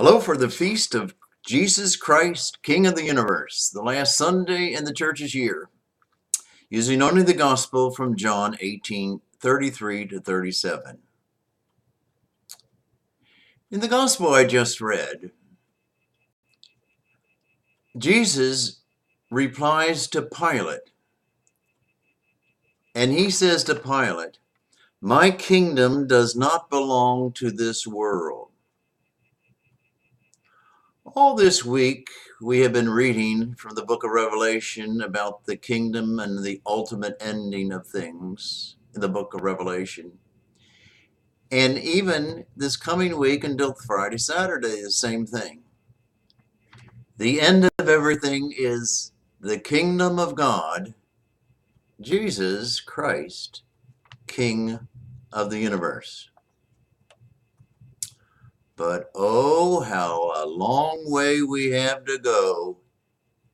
Hello for the feast of Jesus Christ, King of the universe, the last Sunday in the church's year, using only the gospel from John 18:33 to 37. In the gospel I just read, Jesus replies to Pilate, and he says to Pilate, "My kingdom does not belong to this world." All this week, we have been reading from the book of Revelation about the kingdom and the ultimate ending of things in the book of Revelation. And even this coming week until Friday, Saturday, the same thing. The end of everything is the kingdom of God, Jesus Christ, King of the universe. But oh, how a long way we have to go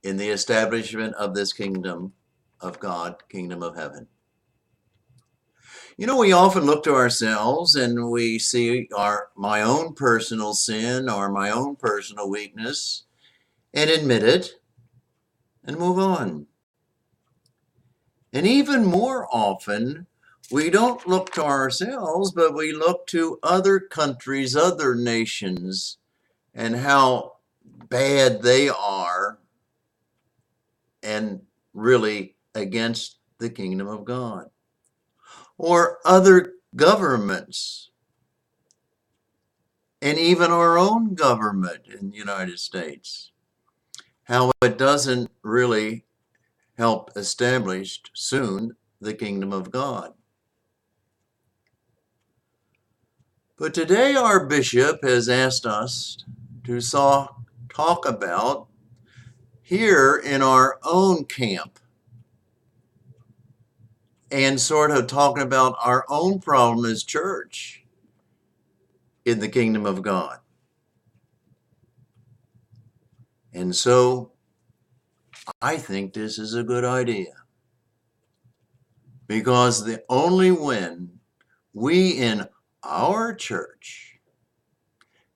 in the establishment of this kingdom of God, kingdom of heaven. You know, we often look to ourselves and we see my own personal sin or my own personal weakness and admit it and move on. And even more often, we don't look to ourselves, but we look to other countries, other nations, and how bad they are and really against the kingdom of God. Or other governments, and even our own government in the United States, how it doesn't really help establish soon the kingdom of God. But today our bishop has asked us to talk about here in our own camp and sort of talking about our own problem as church in the kingdom of God. And so I think this is a good idea, because the only when we in our church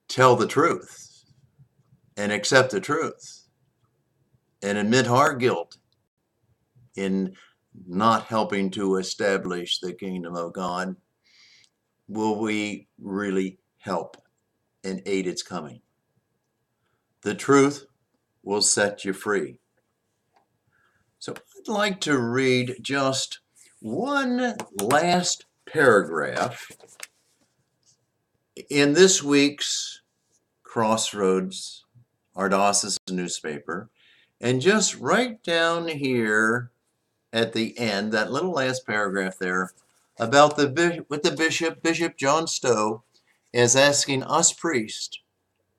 tell the truth and accept the truth and admit our guilt in not helping to establish the kingdom of God, will we really help and aid its coming. The truth will set you free. So I'd like to read just one last paragraph in this week's Crossroads, our diocesan newspaper, and just right down here at the end, that little last paragraph there, about what the Bishop John Stowe, is asking us priests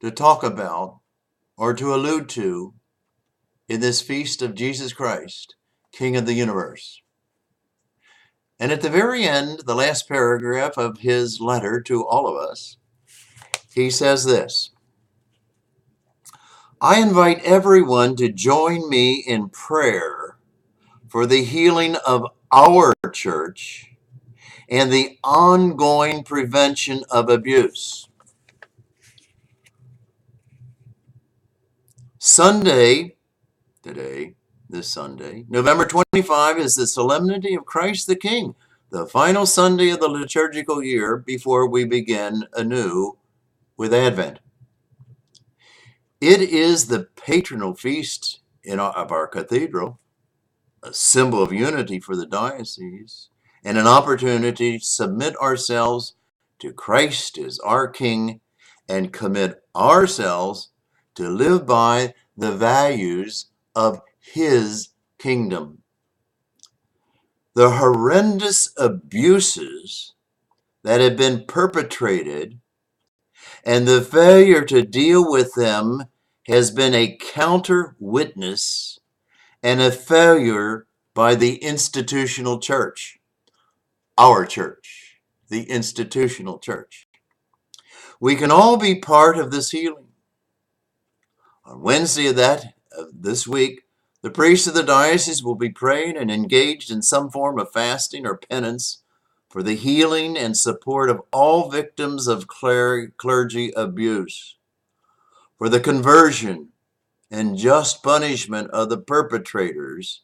to talk about or to allude to in this feast of Jesus Christ, King of the universe. And at the very end, the last paragraph of his letter to all of us, he says this: "I invite everyone to join me in prayer for the healing of our church and the ongoing prevention of abuse." This Sunday, November 25, is the Solemnity of Christ the King, the final Sunday of the liturgical year before we begin anew with Advent. It is the patronal feast of our cathedral, a symbol of unity for the diocese, and an opportunity to submit ourselves to Christ as our King and commit ourselves to live by the values of His kingdom. The horrendous abuses that have been perpetrated and the failure to deal with them has been a counter witness and a failure by the institutional church, our church, the institutional church. We can all be part of this healing. On Wednesday of this week, the priests of the diocese will be praying and engaged in some form of fasting or penance for the healing and support of all victims of clergy abuse. for the conversion and just punishment of the perpetrators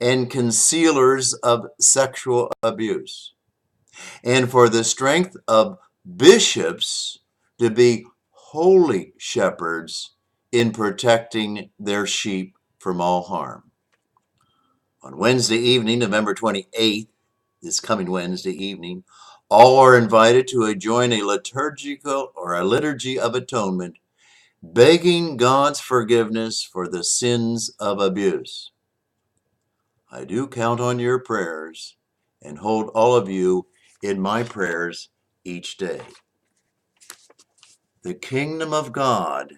and concealers of sexual abuse, and for the strength of bishops to be holy shepherds in protecting their sheep from all harm. On Wednesday evening, November 28th, this coming Wednesday evening, all are invited to join a liturgical or a liturgy of atonement, begging God's forgiveness for the sins of abuse. I do count on your prayers and hold all of you in my prayers each day. The kingdom of God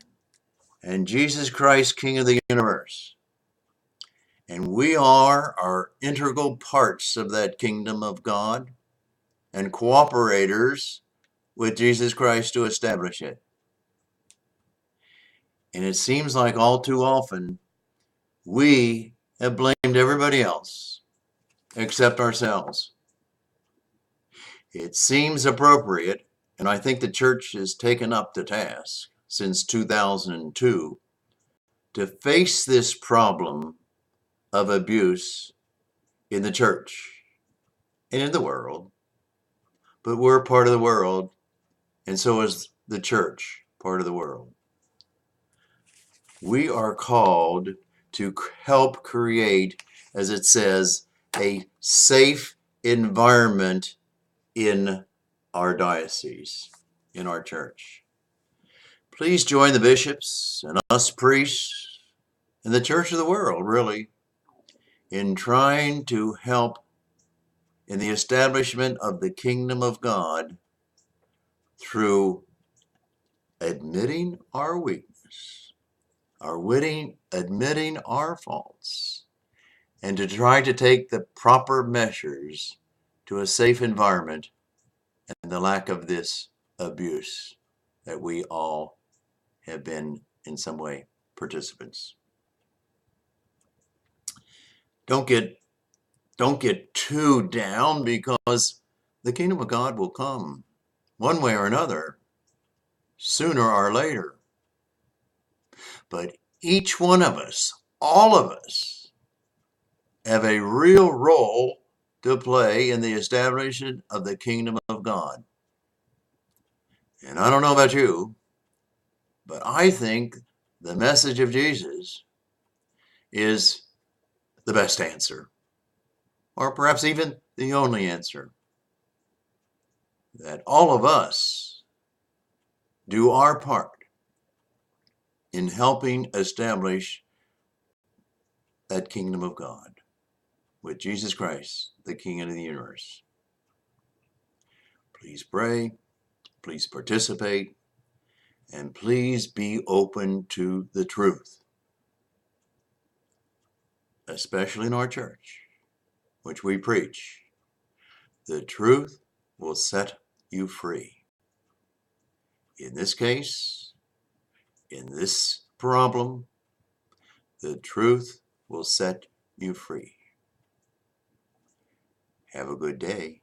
and Jesus Christ, King of the universe. And we are integral parts of that kingdom of God and cooperators with Jesus Christ to establish it. And it seems like all too often we have blamed everybody else except ourselves. It seems appropriate, and I think the church has taken up the task since 2002 to face this problem of abuse in the church and in the world. But we're part of the world, and so is the church part of the world. We are called to help create, as it says, a safe environment in our diocese, in our church. Please join the bishops and us priests and the church of the world, really, in trying to help in the establishment of the kingdom of God through admitting our weakness, admitting our faults, and to try to take the proper measures to a safe environment and the lack of this abuse that we all have been in some way participants. Don't get too down, because the kingdom of God will come one way or another, sooner or later. But each one of us, all of us, have a real role to play in the establishment of the kingdom of God. And I don't know about you, but I think the message of Jesus is the best answer, or perhaps even the only answer. That all of us do our part in helping establish that kingdom of God with Jesus Christ, the King of the universe. Please pray, please participate, and please be open to the truth, especially in our church, which we preach. The truth will set you free. In this case, in this problem, the truth will set you free. Have a good day.